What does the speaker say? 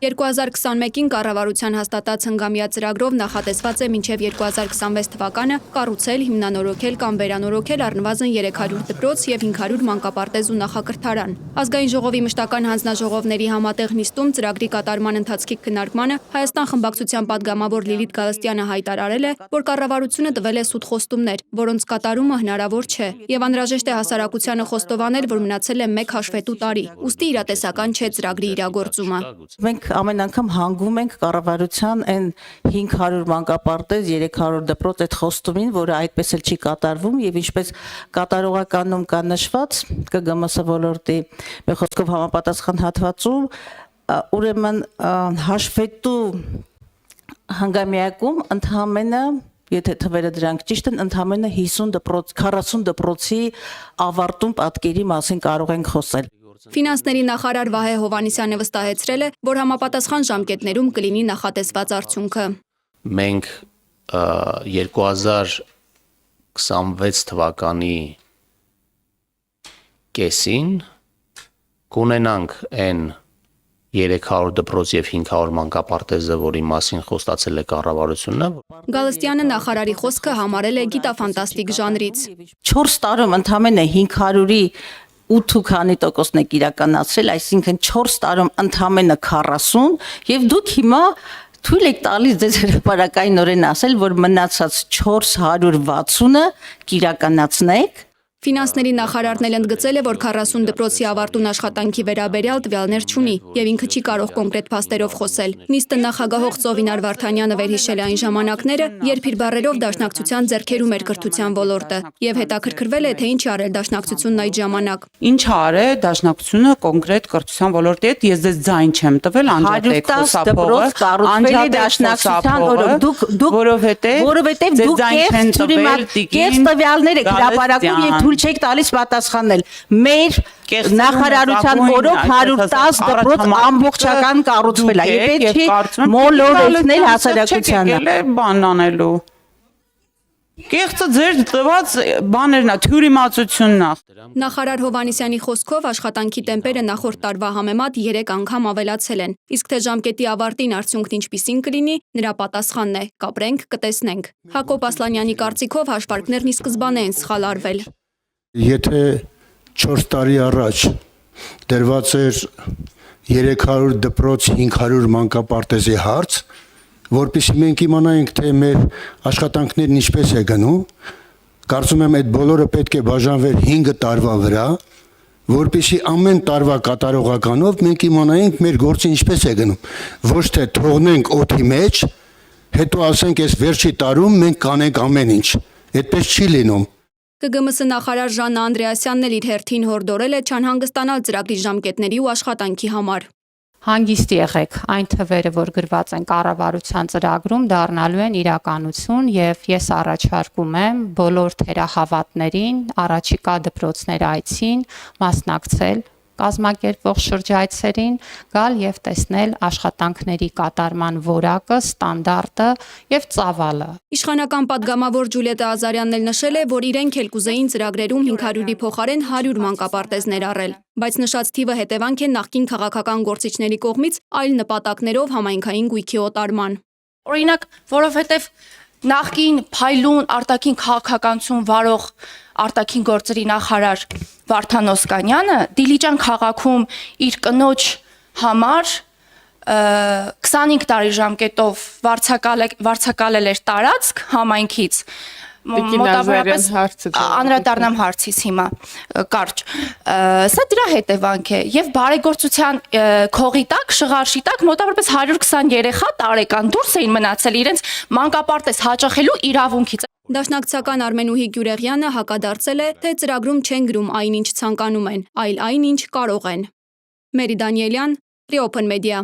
2021-ին կառավարության հաստատած հնգամյա ծրագրով նախատեսված է մինչև 2026 թվականը կառուցել, հիմնանորոգել կամ վերանորոգել առնվազն 300 դպրոց և 500 մանկապարտեզ ու նախակրթարան։ Ազգային ժողովի մշտական հանձնաժողովների համատեղ նիստում ծրագրի կատարման ընթացքի քննարկմանը Հայաստան խմբակցության պատգամավոր Լիլիթ Գալստյանը հայտարարել է, որ կառավարությունը տվել է սուտ խոստումներ, որոնց կատարումը հնարավոր չէ, և անհրաժեշտ է հասարակությանը խոստովանել, որ մնացել է մեկ հաշվետու տարի, ուստի իրատեսական չէ ծրագրի իրագործումը։ Մենք ամեն անգամ հանգում ենք կառավարության այն 500 մանկապարտեզ, 300 դպրոց այդ խոստումին, որը այդպես էլ չի կատարվում եւ ինչպես կատարողականում կա նշված ԿԳՄՍ ոլորտի մեր խոսքով համապատասխան հատվածում, ուրեմն հաշվետու հանգամյակում ընդհանրապես եթե թվերը դրանք ճիշտ են, ընդհանրապես 50 դպրոց, 40 դպրոցի ավարտում պատկերի մասին կարող ենք խոսել։ Ֆինանսների նախարար Վահե Հովհաննիսյանը վստահեցրել է, որ համապատասխան ժամկետներում կլինի նախատեսված արդյունքը։ Մենք 2026 թվականի կեսին կունենանք այն 300 դպրոց և 500 մանկապարտեզը, որի մասին խոստացել է կառավարությունը։ Գալստյանը նախարարի խոսքը համարել է գիտաֆանտաստիկ ժանրից։ 4 տարում ընդհանրապես 500-ի 8% եք իրականացրել, այսինքն 4 տարում ընդհանրապես 40 եւ դուք հիմա թույլ եք տալիս ձեզ հրապարակայինորեն ասել, որ մնացած 460-ը կիրականացնեք։ Ֆինանսների նախարարն էլ ընդգծել է, որ 40 դպրոցի ավարտուն աշխատանքի վերաբերյալ տվյալներ չունի եւ ինքը չի կարող կոնկրետ փաստերով խոսել։ Նիստը նախագահող Ծովինար Վարդանյանը վերհիշել է այն ժամանակները, երբ իր բառերով դաշնակցության ձեռքերում էր կրթության ոլորտը եւ հետաքրքրվել է, թե ինչ արել դաշնակցությունն այդ ժամանակ։ Ինչ արել դաշնակցությունը կոնկրետ կրթության ոլորտի հետ, ես դες ձայն չեմ տվել, անջատեք խոսափողը, դաշնակցության որովհետեւ դուք կեղծ տվյալներ եք հրապարակում եւ թույլ չեք տալիս պատասխանել։ Մեր նախարարության օրոք 110 դպրոց ամբողջական կառուցվել է եւ պետք է մոլորեցնել հասարակությանը։ Բան անելու։ Կեղծը ձեր տված բաներն է, թյուրիմացությունն է։ Նախարար Հովհաննիսյանի խոսքով աշխատանքի տեմպերը նախորդ տարվա համեմատ 3 անգամ ավելացել են, իսկ թե ժամկետի ավարտին արդյունքն ինչպիսին կլինի, նրա պատասխանն է՝ կապրենք, կտեսնենք։ Հակոբ Ասլանյանի կարծիքով հաշվարկներն ի սկզբանե են սխալ արվել։ Եթե 4 տարի առաջ դրված էր 300 դպրոց 500 մանկապարտեզի հարց, որպեսզի մենք իմանայինք, թե մեր աշխատանքներն ինչպես է գնում, կարծում եմ այդ բոլորը պետք է բաժանվեր 5 տարվա վրա, որպեսզի ամեն տարվա կատարողականով մենք իմանայինք մեր գործը ինչպես է գնում, ոչ թե թողնենք օդի մեջ, հետո ասենք այս վերջի տարում մենք կանենք ամեն ինչ, այդպես չի լինում։ ԿԳՄՍ նախարար Ժաննա Անդրեասյանն էլ իր հերթին հորդորել է չանհանգստանալ ծրագրի ժամկետների ու աշխատանքի համար։ Հանգիստ եղեք, այն թվերը, որ գրված են կառավարության ծրագրում, դառնալու են իրականություն եւ ես առաջարկում եմ բոլոր թերահավատներին առաջիկա դպրոցներ այցին մասնակցել կազմակերպվող շրջայցերին, գալ եւ տեսնել աշխատանքների կատարման որակը, ստանդարտը եւ ծավալը։ Իշխանական պատգամավոր Ջուլիետա Ազարյանն էլ նշել է, որ իրենք էլ կուզեին ծրագրերում 500-ի փոխարեն 100 մանկապարտեզներ առել, բայց նշած թիվը հետևանք է նախկին քաղաքական գործիչների կողմից այլ նպատակներով համայնքային գույքի օտարման։ Օրինակ, որովհետեւ նախկին փայլուն արտաքին քաղաքականություն վարող արտաքին գործերի նախարար Վարդան Օսկանյանը Դիլիջան քաղաքում իր կնոջ համար 25 տարի ժամկետով վարձակալել էր տարածք համայնքից, մոտավորապես անդրադառնամ հարցից հիմա կարճ, սա դրա հետևանք է եւ բարեգործության քողի տակ, շղարշի տակ մոտավորապես 120 երեխա տարեկան դուրս էին մնացել իրենց մանկապարտեզ հաճախելու իրավունքից։ Դաշնակցական Արմենուհի Գյուրեղյանը հակադարձել է, թե ծրագրում չեն գրում այն ինչ ցանկանում են, այլ այն ինչ կարող են։ Մերի Դանիելյան, Open Media։